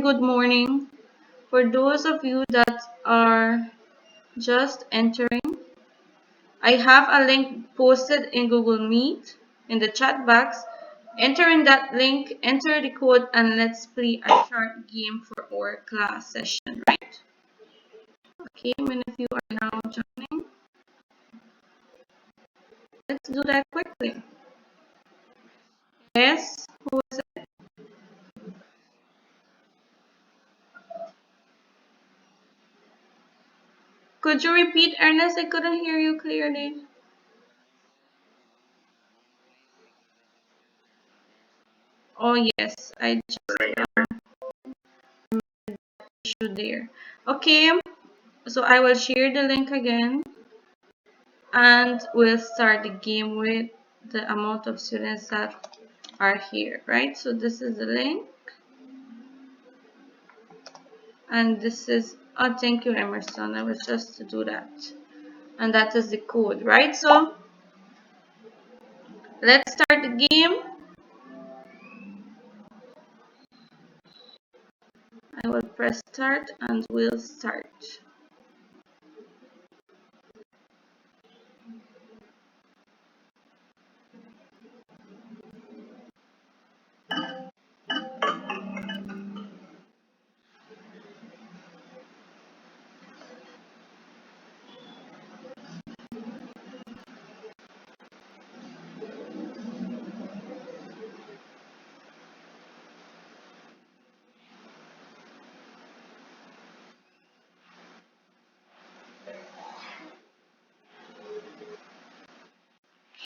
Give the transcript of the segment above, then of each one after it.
good morning. For those of you that are just entering, I have a link posted in Google Meet in the chat box. Enter in that link, enter the code, and let's play a short game for our class session, right? Okay, many of you are now joining. Let's do that quickly. Yes, who is it? Could you repeat, Ernest? I couldn't hear you clearly. Oh yes, I just issue there. Okay, so I will share the link again and we'll start the game with the amount of students that are here, right? So this is the link and this is, oh, thank you, Emerson. I was just to do that. And that is the code, right? So let's start the game. I will press start and we'll start.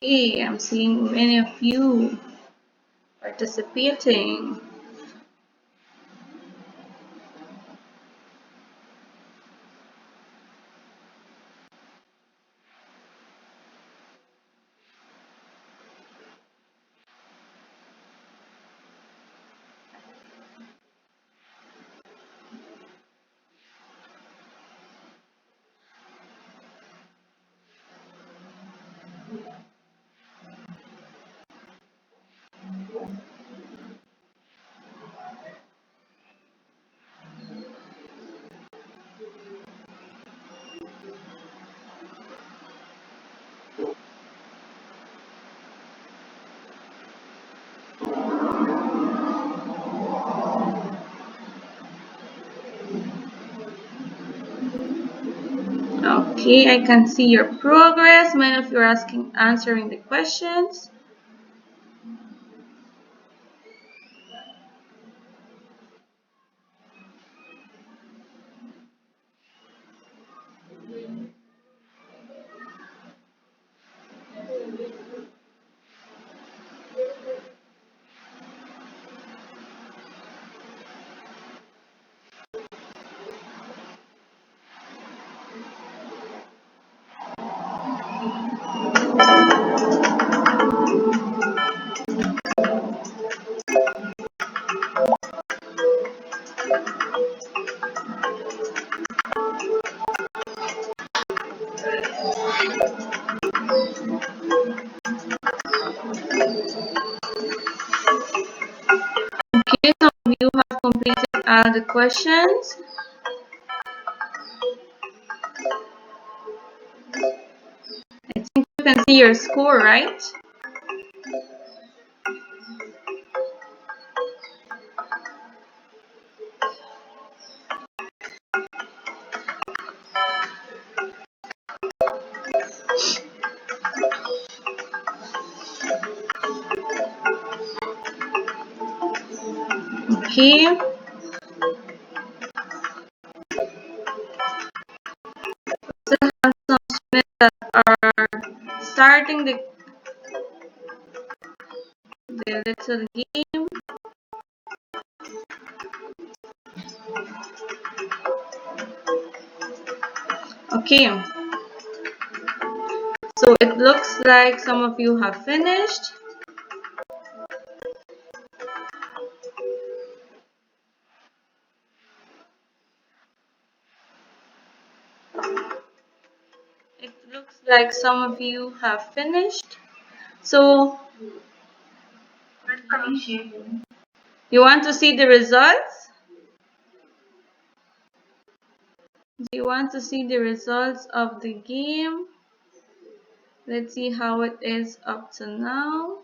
Okay, I'm seeing many of you participating. Okay, I can see your progress. Many of you are answering the questions. Okay, some of you have completed all the questions. I think you can see your score, right? Okay. Still have some students that are starting the little game. Okay. So it looks like some of you have finished. It looks like some of you have finished. So you want to see the results? Do you want to see the results of the game? Let's see how it is up to now.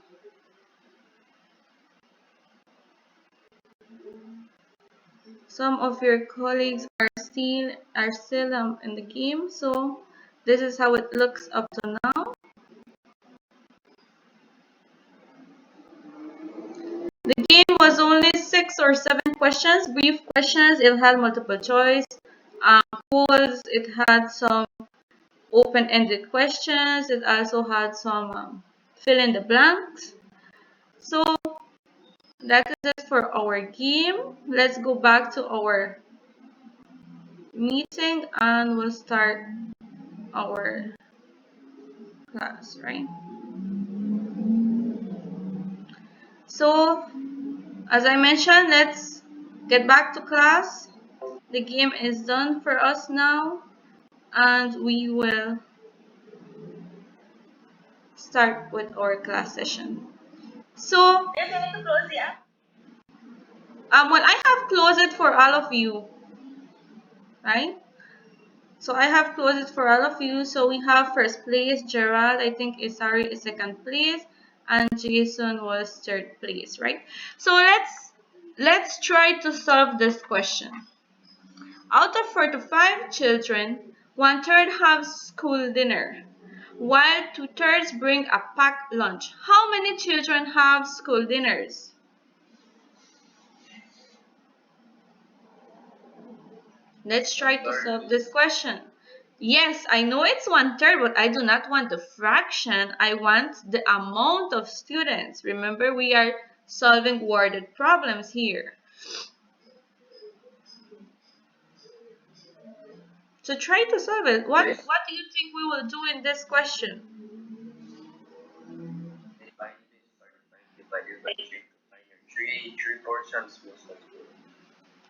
Some of your colleagues are still in the game, so this is how it looks up to now. The game was only 6 or 7 questions, brief questions. It had multiple choice, polls. It had some open-ended questions. It also had some fill in the blanks. So that is it for our game. Let's go back to our meeting and we'll start our class, right? So as I mentioned, let's get back to class. The game is done for us now and we will start with our class session. So, well, I have closed it for all of you, right? So I have closed it for all of you. So we have first place, Gerald, I think Isari is second place, and Jason was third place, right? So let's try to solve this question. Out of 45 children, 1/3 have school dinner, while 2/3 bring a packed lunch. How many children have school dinners? Let's try to solve this question. Yes, I know it's 1/3, but I do not want the fraction. I want the amount of students. Remember, we are solving worded problems here. So try to solve it. What do you think we will do in this question?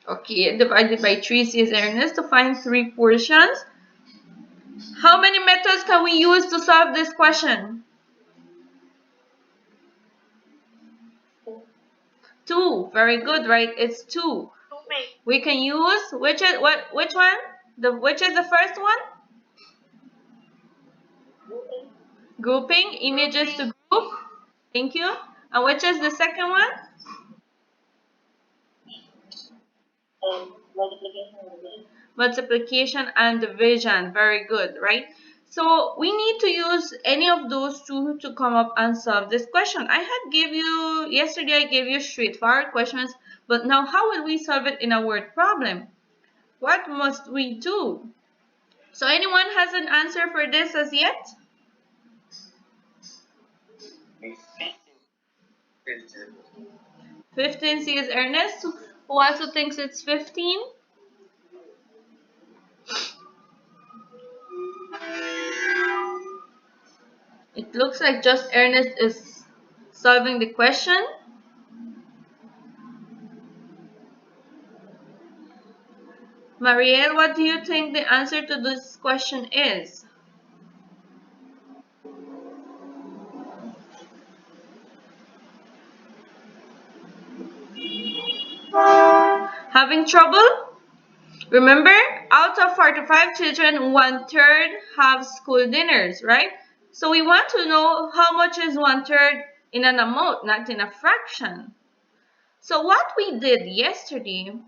Okay, divided by 3 says Ernest to find 3 portions. How many methods can we use to solve this question? 2. Very good, right? It's 2. We can use which one? Which is the first one? Grouping images to group. Thank you. And which is the second one? Multiplication and division. Very good, right? So we need to use any of those two to come up and solve this question. Yesterday I gave you straightforward questions, but now how will we solve it in a word problem? What must we do? So anyone has an answer for this as yet? 15 says Ernest, who also thinks it's 15. It looks like just Ernest is solving the question. Marielle, what do you think the answer to this question is? Having trouble? Remember, out of 45 children, 1/3 have school dinners, right? So we want to know how much is 1/3 in an amount, not in a fraction. So what we did yesterday,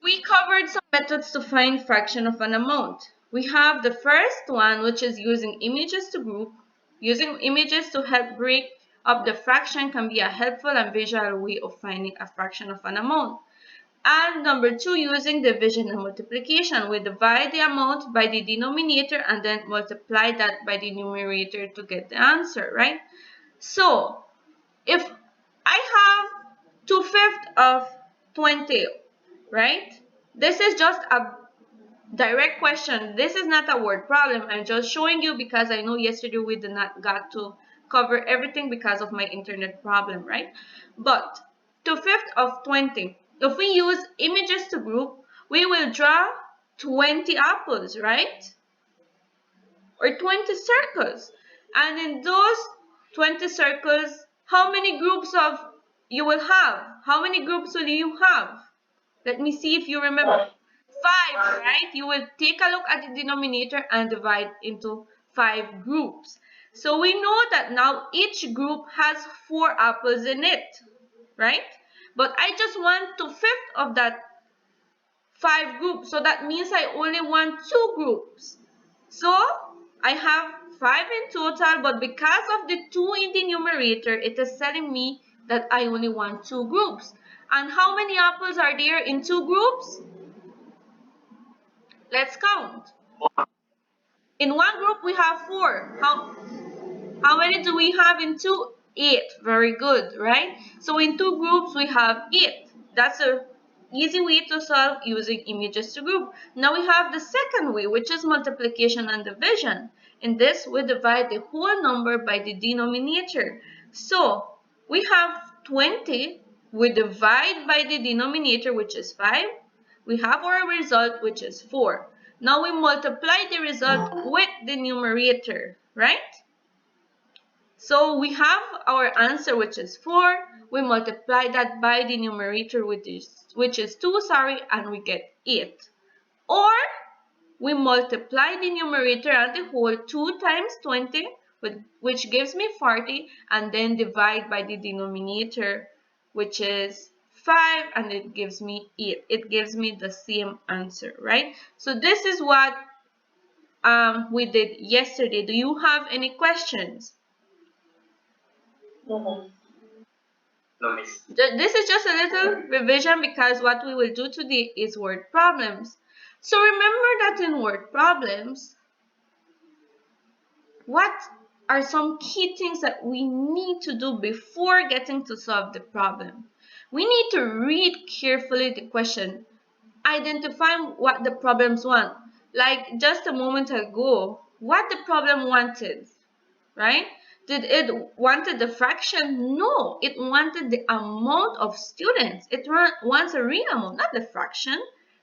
we covered some methods to find fraction of an amount. We have the first one, which is using images to group. Using images to help break up the fraction can be a helpful and visual way of finding a fraction of an amount. And number 2, using division and multiplication. We divide the amount by the denominator and then multiply that by the numerator to get the answer, right? So, if I have 2/5 of 20, right? This is just a direct question. This is not a word problem. I'm just showing you because I know yesterday we did not got to cover everything because of my internet problem, right? But 2/5 of 20. If we use images to group, we will draw 20 apples, right? Or 20 circles. And in those 20 circles, how many groups of you will have? How many groups will you have? Let me see if you remember. 5, right? You will take a look at the denominator and divide into 5 groups. So we know that now each group has 4 apples in it, right? But I just want 2/5 of that 5 groups. So that means I only want 2 groups. So I have 5 in total, but because of the 2 in the numerator, it is telling me that I only want 2 groups. And how many apples are there in 2 groups? Let's count. In one group we have 4. How many do we have in 2? 8. Very good, right? So in 2 groups we have 8. That's a easy way to solve using images to group. Now we have the second way, which is multiplication and division. In this, we divide the whole number by the denominator. So we have 20. We divide by the denominator, which is 5. We have our result, which is 4. Now we multiply the result with the numerator, right? So we have our answer, which is 4. We multiply that by the numerator, which is 2, and we get 8. Or we multiply the numerator and the whole 2 times 20, which gives me 40, and then divide by the denominator, which is 5, and it gives me 8. It gives me the same answer, right? So this is what we did yesterday. Do you have any questions? No, miss. This is just a little revision because what we will do today is word problems. So remember that in word problems, what are some key things that we need to do before getting to solve the problem? We need to read carefully the question, identify what the problems want. Like just a moment ago, what the problem wanted, right? Did it wanted the fraction? No, it wanted the amount of students. It wants a real amount, not the fraction,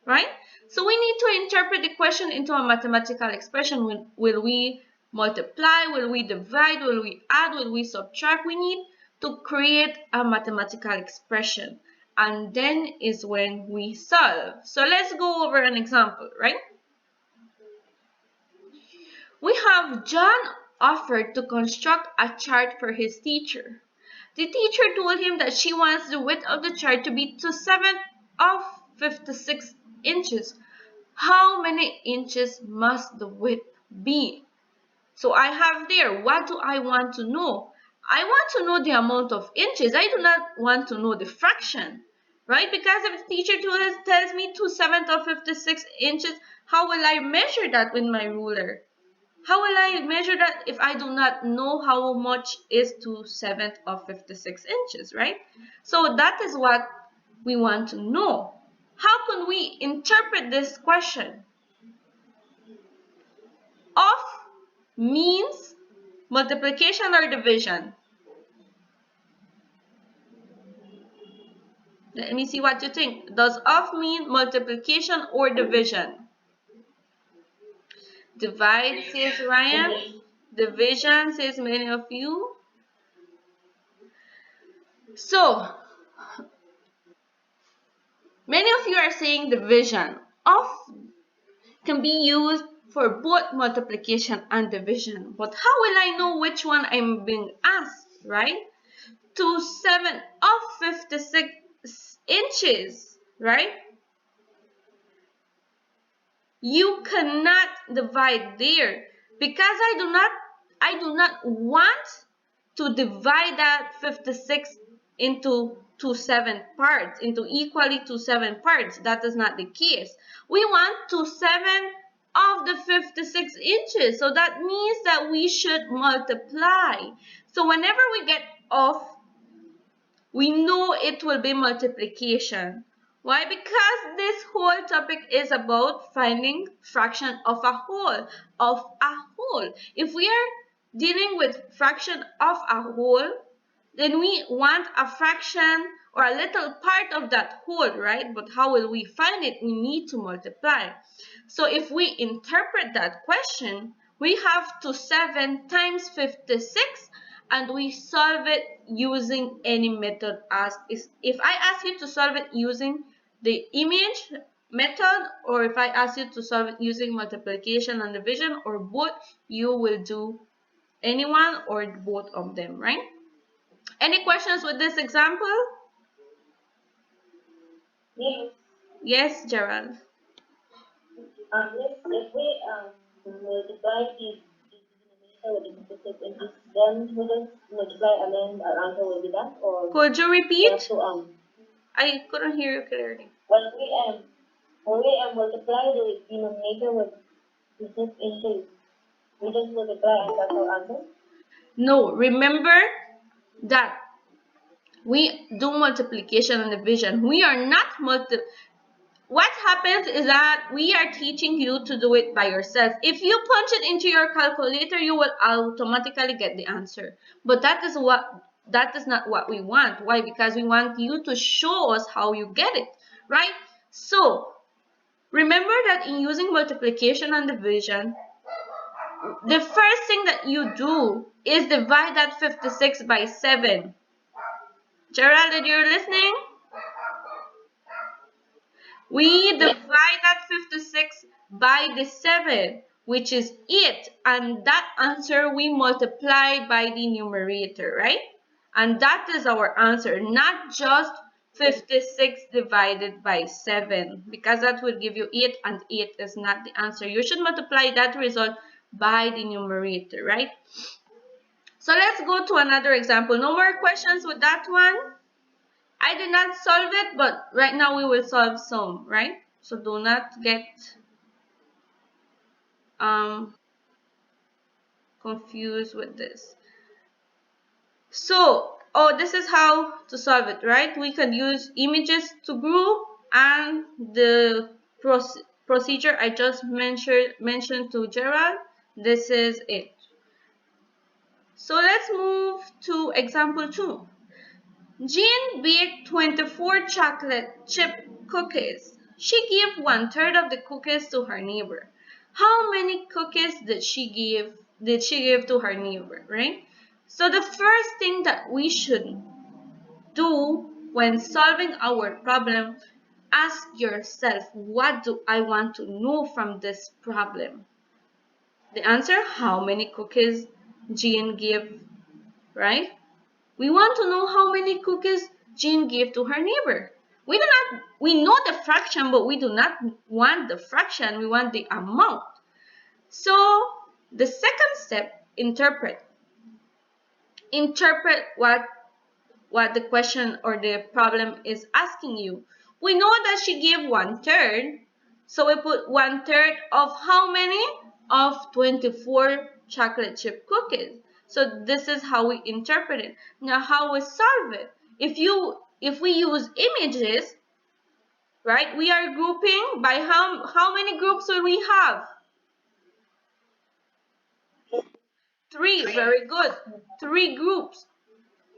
right? So we need to interpret the question into a mathematical expression. Will we multiply? Will we divide? Will we add? Will we subtract? We need to create a mathematical expression. And then is when we solve. So let's go over an example, right? We have John offered to construct a chart for his teacher. The teacher told him that she wants the width of the chart to be 2/7 of 56 inches. How many inches must the width be? So I have there, what do I want to know? I want to know the amount of inches. I do not want to know the fraction, right? Because if the teacher tells me 2/7 of 56 inches, how will I measure that with my ruler? How will I measure that if I do not know how much is 2/7 of 56 inches, right? So that is what we want to know. How can we interpret this question? Of means multiplication or division? Let me see what you think. Does of mean multiplication or division? Divide, says Ryan. Division, says many of you. So, many of you are saying division. Of can be used for both multiplication and division. But how will I know which one I'm being asked, right? 2/7 of 56 inches, right? You cannot divide there because I do not want to divide that 56 into 2/7 parts, into equally 2/7 parts. That is not the case. We want 2/7 of the 56 inches. So that means that we should multiply. So whenever we get off, we know it will be multiplication. Why? Because this whole topic is about finding fraction of a whole, If we are dealing with fraction of a whole, then we want a fraction or a little part of that whole, right? But how will we find it? We need to multiply. So if we interpret that question, we have 2/7 times 56, and we solve it using any method. If I ask you to solve it using the image method, or if I ask you to solve it using multiplication and division, or both, you will do any one or both of them, right? Any questions with this example? Yes. Yes, Gerald. Let's if we multiply the denominator with the multiplicative in this, then we just multiply and then our answer will be done, or Could you we have repeat? to I couldn't hear you clearly. when we multiply the denominator with this into, we just multiply and that's our answer. No, remember that we do multiplication and division. We are not what happens is that we are teaching you to do it by yourself. If you punch it into your calculator, you will automatically get the answer. But that is not what we want. Why? Because we want you to show us how you get it, right? So remember that in using multiplication and division, the first thing that you do is divide that 56 by 7. Gerald, did you listening? We divide that 56 by the 7, which is 8. And that answer we multiply by the numerator, right? And that is our answer, not just 56 divided by 7, because that will give you 8, and 8 is not the answer. You should multiply that result by the numerator, right? So let's go to another example. No more questions with that one? I did not solve it, but right now we will solve some, right? So do not get um, confused with this. So, oh, this is how to solve it, right? We can use images to group, and the procedure I just mentioned to Gerald. This is it. So let's move to example 2. Jean baked 24 chocolate chip cookies. She gave 1/3 of the cookies to her neighbor. How many cookies did she give to her neighbor, right? So the first thing that we should do when solving our problem, ask yourself, what do I want to know from this problem? The answer, how many cookies Jean gave, right? We want to know how many cookies Jean gave to her neighbor. We know the fraction, but we do not want the fraction, we want the amount. So the second step, interpret. Interpret what the question or the problem is asking you. We know that she gave 1/3, so we put 1/3 of how many? Of 24 chocolate chip cookies. So this is how we interpret it. Now how we solve it? If we use images, right? We are grouping by how many groups will we have? 3. Very good. 3 groups.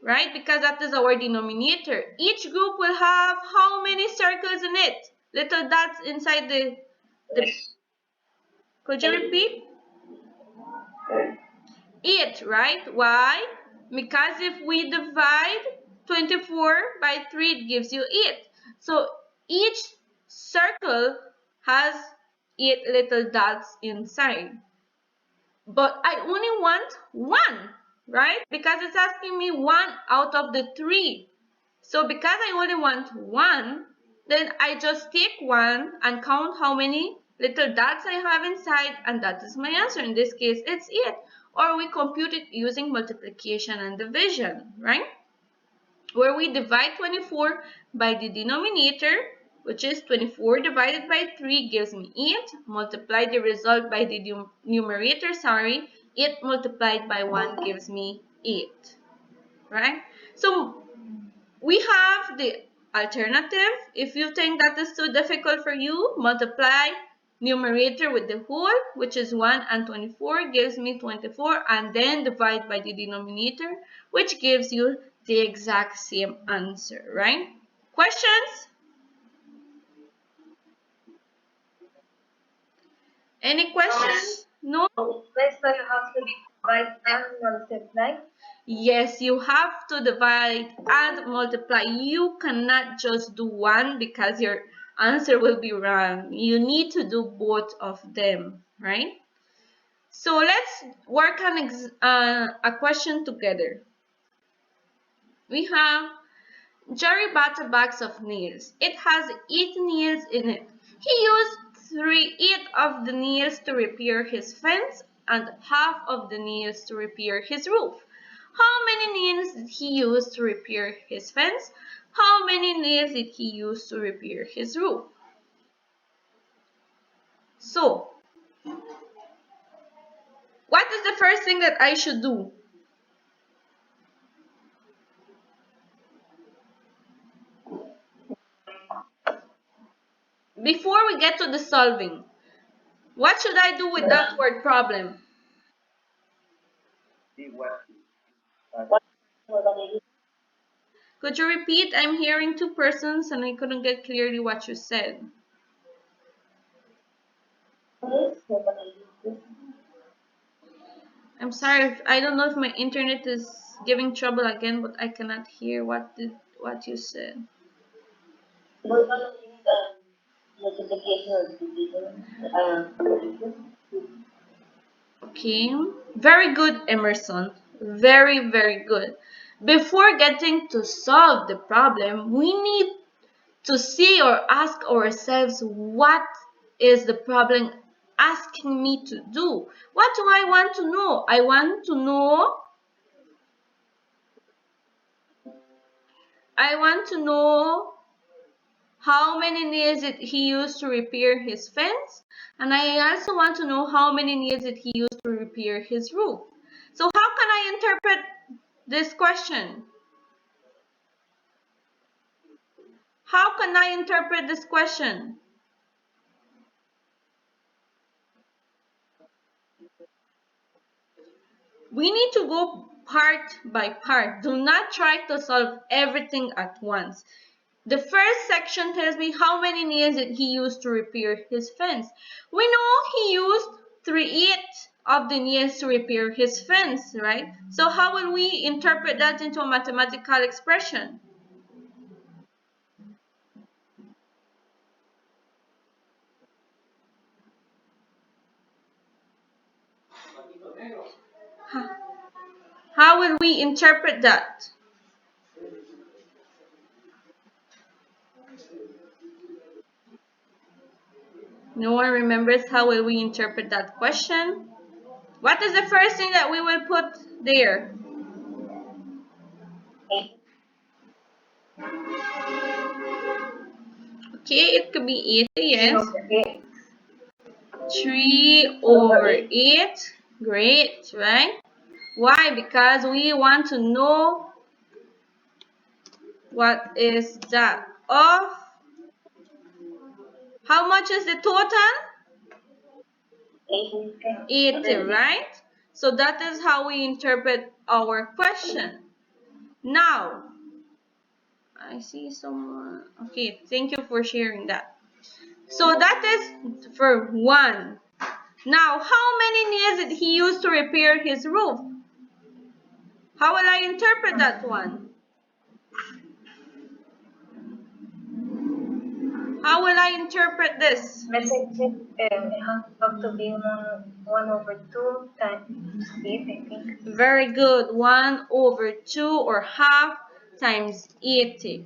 Right? Because that is our denominator. Each group will have how many circles in it? Little dots inside the could you repeat? 8, right? Why? Because if we divide 24 by 3, it gives you 8. So each circle has 8 little dots inside. But I only want 1, right? Because it's asking me 1 out of the 3. So because I only want 1, then I just take 1 and count how many little dots I have inside, and that is my answer. In this case, it's 8. Or we compute it using multiplication and division, right? Where we divide 24 by the denominator, which is 24 divided by 3 gives me 8. Multiply the result by the numerator, 8 multiplied by 1 gives me 8, right? So we have the alternative. If you think that is too difficult for you, multiply numerator with the whole, which is 1, and 24 gives me 24, and then divide by the denominator, which gives you the exact same answer, right? Questions? Any questions? No? Next time you have to divide and multiply. Yes, you have to divide and multiply. You cannot just do one because answer will be wrong. You need to do both of them, right? So let's work on a question together. We have Jerry bought a box of nails. It has 8 nails in it. He used 8 of the nails to repair his fence and half of the nails to repair his roof. How many nails did he use to repair his fence? How many nails did he use to repair his roof? So, what is the first thing that I should do? Before we get to the solving, what should I do with that word problem? What we're gonna use Could you repeat? I'm hearing two persons and I couldn't get clearly what you said. this, we're gonna use this. I'm sorry, I don't know if my internet is giving trouble again, but I cannot hear what you said. We're gonna use multiplication or division. Okay, very good, Emerson. Very, very good. Before getting to solve the problem, we need to see or ask ourselves, what is the problem asking me to do? What do I want to know? I want to know how many nails did he use to repair his fence, and I also want to know how many nails did he use to repair his roof. So how can I interpret this question? How can I interpret this question? We need to go part by part. Do not try to solve everything at once. The first section tells me how many nails did he use to repair his fence. We know he used 3/8 of the nails to repair his fence, right? So how will we interpret that into a mathematical expression? How will we interpret that? No one remembers how will we interpret that question? What is the first thing that we will put there? Okay, it could be 80, yes. 3 over 8. Great, right? Why? Because we want to know what is that of. How much is the total? 80, right? So that is how we interpret our question. Now, I see someone. Okay, thank you for sharing that. So that is for 1. Now, how many nails did he use to repair his roof? How will I interpret that one? How will I interpret this? Message have to be 1/2 times 8, I think. Very good. 1 over 2 or half times 80.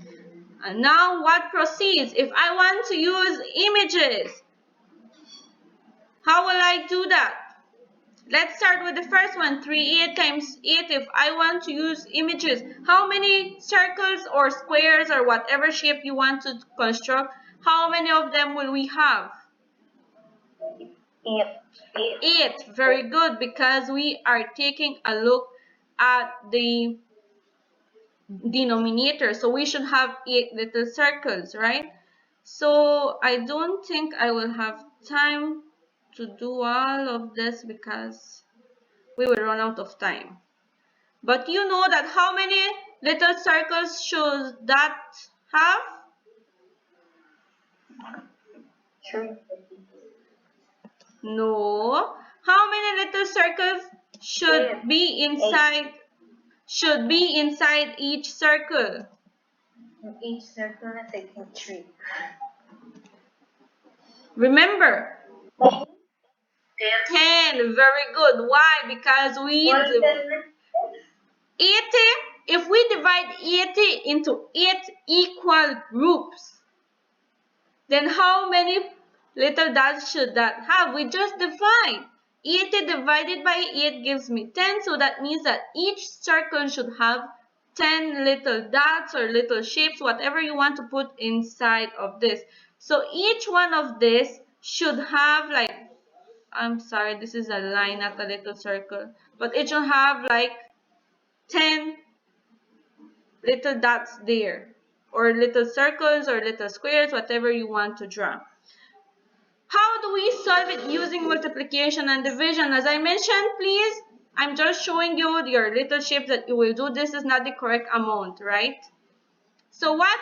And now what proceeds? If I want to use images, how will I do that? Let's start with the first one, 3/8 times 8. If I want to use images, how many circles or squares or whatever shape you want to construct, how many of them will we have? 8. 8. Very good, because we are taking a look at the denominator. So we should have 8 little circles, right? So I don't think I will have time to do all of this because we will run out of time. But you know that how many little circles should that have? 3. No. How many little circles should be inside each circle? Each circle is taking 3. Remember, 10. Very good. Why? Because we 80, if we divide 80 into 8 equal groups, then how many little dots should that have? We just divide. 80 divided by 8 gives me 10, so that means that each circle should have 10 little dots or little shapes, whatever you want to put inside of this. So each one of this should have like, I'm sorry, this is a line, not a little circle, but it should have like 10 little dots there, or little circles or little squares, whatever you want to draw. How do we solve it using multiplication and division? As I mentioned, please, I'm just showing you your little shapes that you will do. This is not the correct amount, right? So what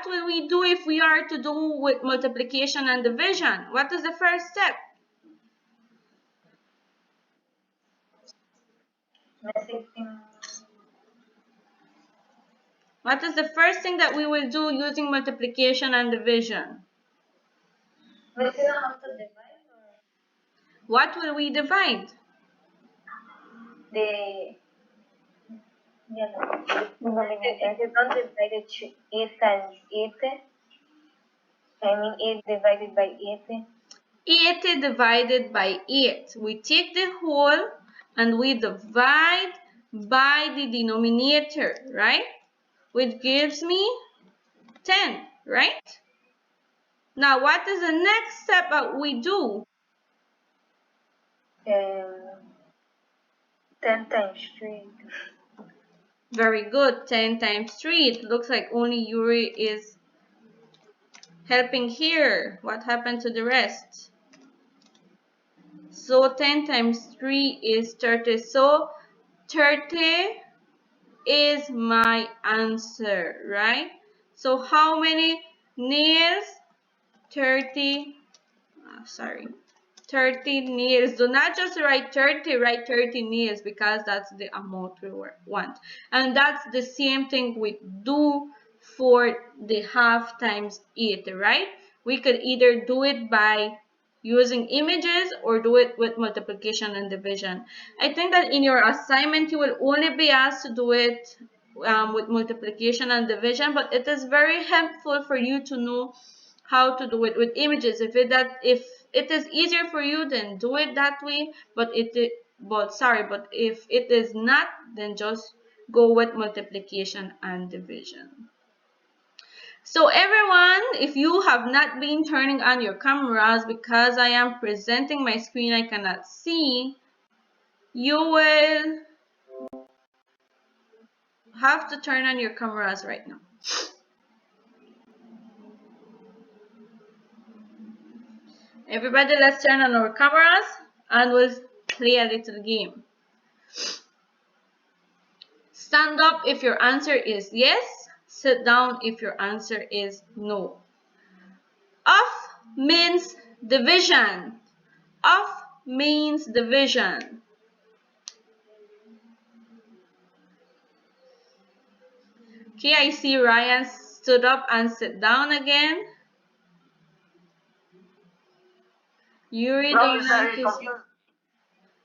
will we do if we are to do with multiplication and division? What is the first step? What is the first thing that we will do using multiplication and division? What will we divide? The if you don't divide it 8 times 8, I mean 8 divided by 8. 80 divided by 8. We take the whole and we divide by the denominator, right? Which gives me 10, right? Now, what is the next step that we do? 10 times 3. Very good, 10 times 3. It looks like only Yuri is helping here. What happened to the rest? So 10 times 3 is 30. So 30 is my answer, right? So how many nails? 30, 30 nails. Do not just write 30, write 30 nails, because that's the amount we want. And that's the same thing we do for the half times 8, right? We could either do it by using images or do it with multiplication and division. I think that in your assignment you will only be asked to do it with multiplication and division, but it is very helpful for you to know how to do it with images. If it is easier for you, then do it that way. But if it is not, then just go with multiplication and division. So everyone, if you have not been turning on your cameras, because I am presenting my screen, I cannot see, you will have to turn on your cameras right now. Everybody, let's turn on our cameras and we'll play a little game. Stand up if your answer is yes. Sit down if your answer is no. Off means division. Off means division. Okay, I see Ryan stood up and sit down again. Yuri, do you like to speak?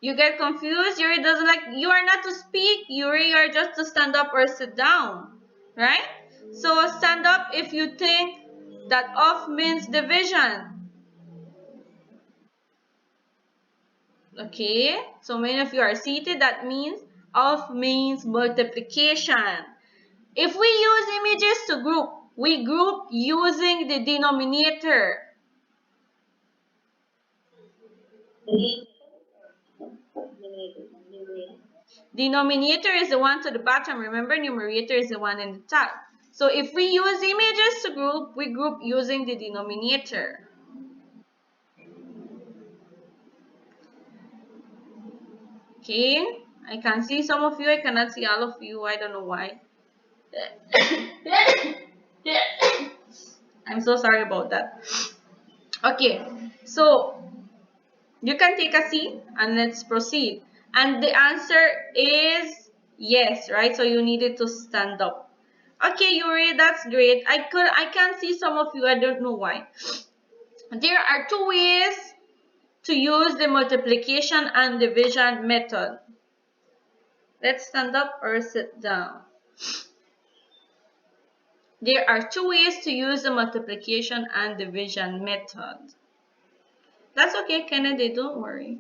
You get confused? Yuri doesn't like, you are not to speak. Yuri, you are just to stand up or sit down. Right? So stand up if you think that off means division. Okay, so many of you are seated. That means off means multiplication. If we use images to group, we group using the denominator. Denominator is the one to the bottom. Remember, numerator is the one in the top. So if we use images to group, we group using the denominator. Okay, I can see some of you. I cannot see all of you. I don't know why. I'm so sorry about that. Okay, so you can take a seat and let's proceed. And the answer is yes, right? So you needed to stand up. Okay, Yuri, that's great. I can't see some of you. I don't know why. There are two ways to use the multiplication and division method. Let's stand up or sit down. There are two ways to use the multiplication and division method. That's okay, Kennedy, don't worry.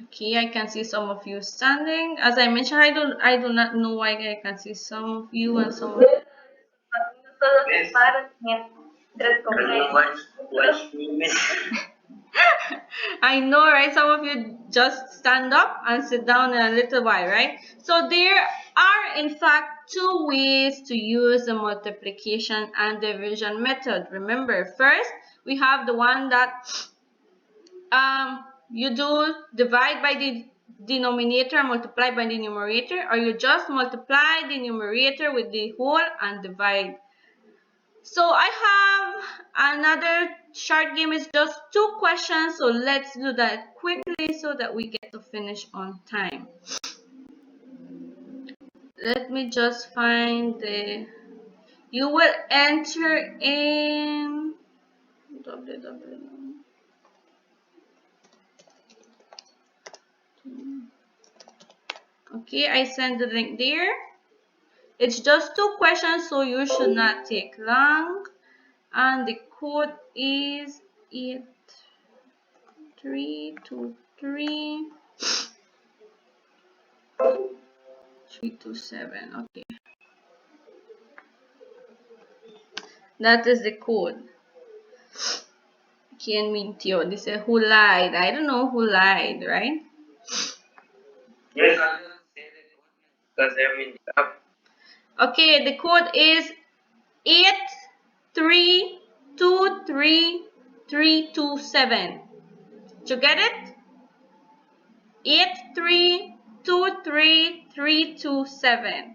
Okay, I can see some of you standing. As I mentioned, I do not know why I can see some of you and some of you. I know, right? Some of you just stand up and sit down in a little while, right? So there are, in fact, two ways to use the multiplication and division method. Remember, first, we have the one that you do divide by the denominator, multiply by the numerator, or you just multiply the numerator with the whole and divide. So I have another short game. It's just two questions, so let's do that quickly so that we get to finish on time. Let me just find the, you will enter in www. Okay, I send the link there. It's just two questions, so you should not take long. And the code is 8323 327. Okay, that is the code. Quien mintió? Dice who lied. I don't know who lied, right? Okay, the code is 8323327. Did you get it? 8323327.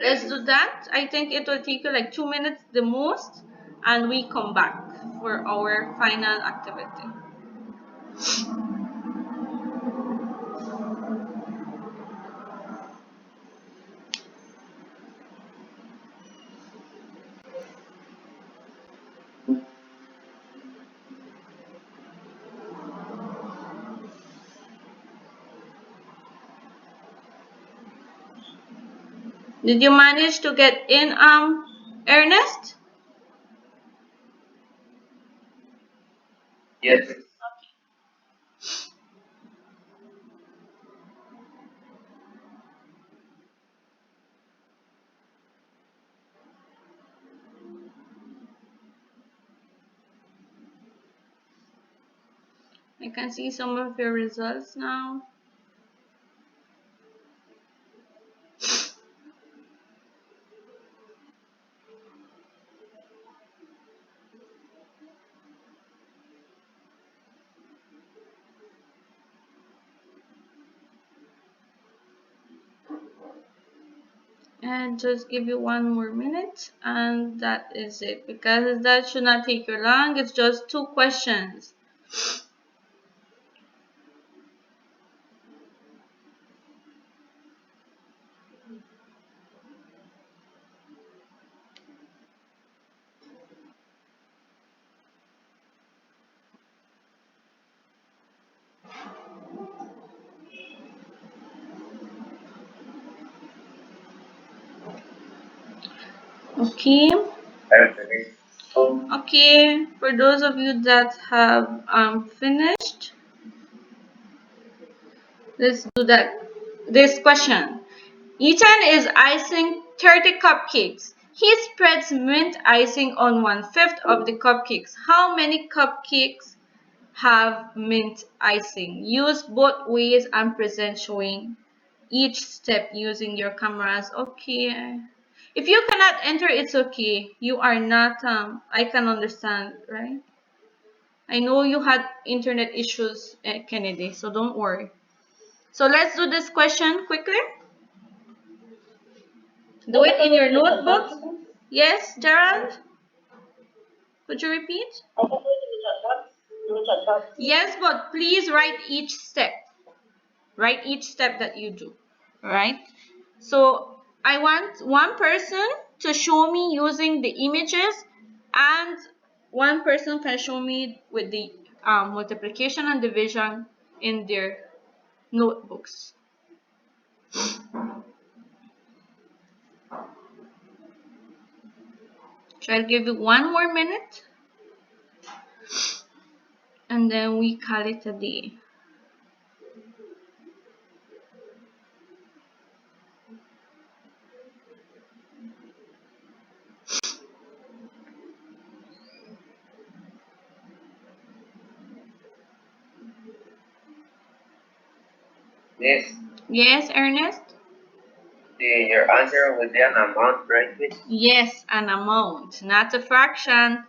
Let's do that. I think it will take you like 2 minutes the most, and we come back for our final activity. Did you manage to get in, Ernest? Yes. I can see some of your results now. And just give you 1 more minute, and that is it, because that should not take you long. It's just two questions. Okay. Okay, for those of you that have finished, let's do that. This question. Ethan is icing 30 cupcakes. He spreads mint icing on 1/5 of the cupcakes. How many cupcakes have mint icing? Use both ways and present showing each step using your cameras. Okay. If you cannot enter, it's okay. You are not, I can understand, right? I know you had internet issues, Kennedy, so don't worry. So let's do this question quickly. Do it in your notebook. Yes, Gerald? Could you repeat? I can do it in the chat box. In the chat box. Yes, but please write each step. Write each step that you do. Alright? So I want one person to show me using the images, and one person can show me with the multiplication and division in their notebooks. So I'll give you 1 more minute and then we call it a day. Yes. Yes, Ernest? Your answer would be an amount, right, Miss? Yes, an amount, not a fraction.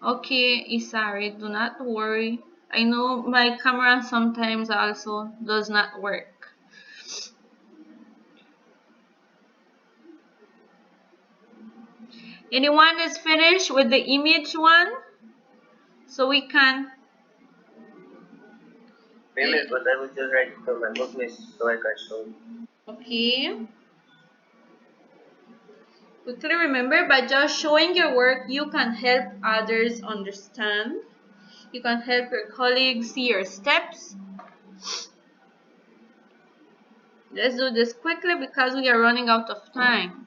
Okay, Isari, do not worry. I know my camera sometimes also does not work. Anyone is finished with the image one? So we can... Miss, but I would just write it on my book, Miss, so I can show you. Okay. Quickly remember, by just showing your work, you can help others understand. You can help your colleagues see your steps. Let's do this quickly because we are running out of time.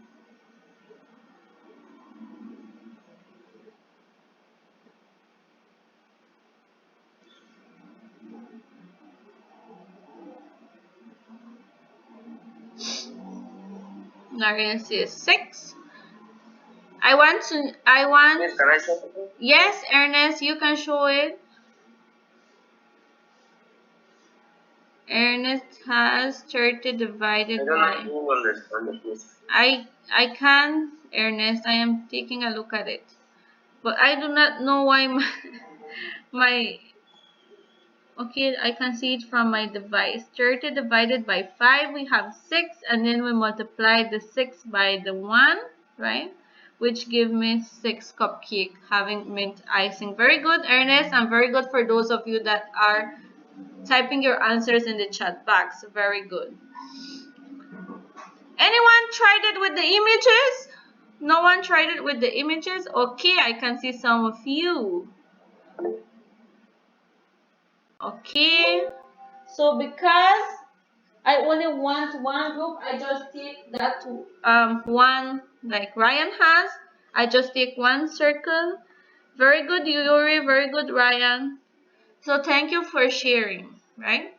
Variance is 6. Miss, can I show it? Yes, Ernest, you can show it. Ernest has 30 divided I don't by... know understand it, Miss. I can, Ernest. I am taking a look at it. But I do not know why my okay, I can see it from my device. 30 divided by 5, we have 6, and then we multiply the 6 by the 1, right? Which give me 6 cupcake having mint icing. Very good, Ernest, and very good for those of you that are typing your answers in the chat box. Very good. Anyone tried it with the images? No one tried it with the images? Okay, I can see some of you. Okay, so because I only want one group, I just take that one like Ryan has. I just take one circle. Very good, Yuri. Very good, Ryan. So thank you for sharing, right?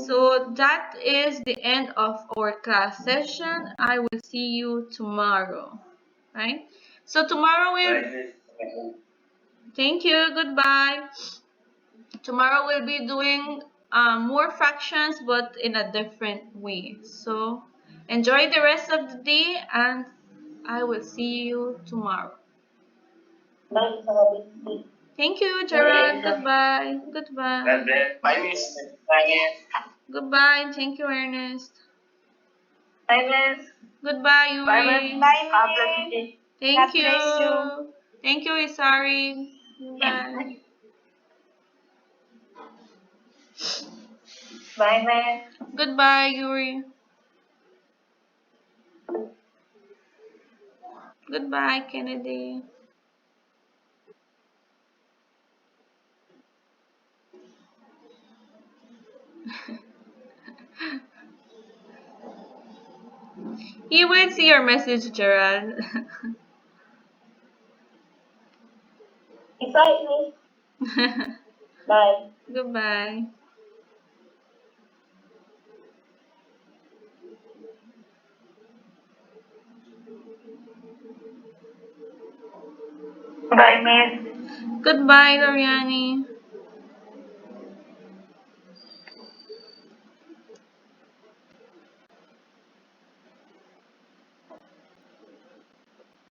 So that is the end of our class session. I will see you tomorrow, right? So tomorrow we'll... Thank you. Goodbye. Tomorrow we'll be doing more fractions but in a different way. So enjoy the rest of the day and I will see you tomorrow. Bye, Miss. Have a blessed day. Thank you, Gerald. Goodbye. Goodbye. God bless. Bye, Miss. Bye, Miss. Goodbye. Thank you, Ernest. Bye, Miss. Goodbye, Yuri. Bye, Miss. Have a blessed day. Thank you. Thank you, Isari. Goodbye. Bye, Miss. Goodbye, Yuri. Goodbye, Kennedy. He will see your message, Gerald. Excite me. Bye. Goodbye. Bye, Miss. Goodbye, Loriani.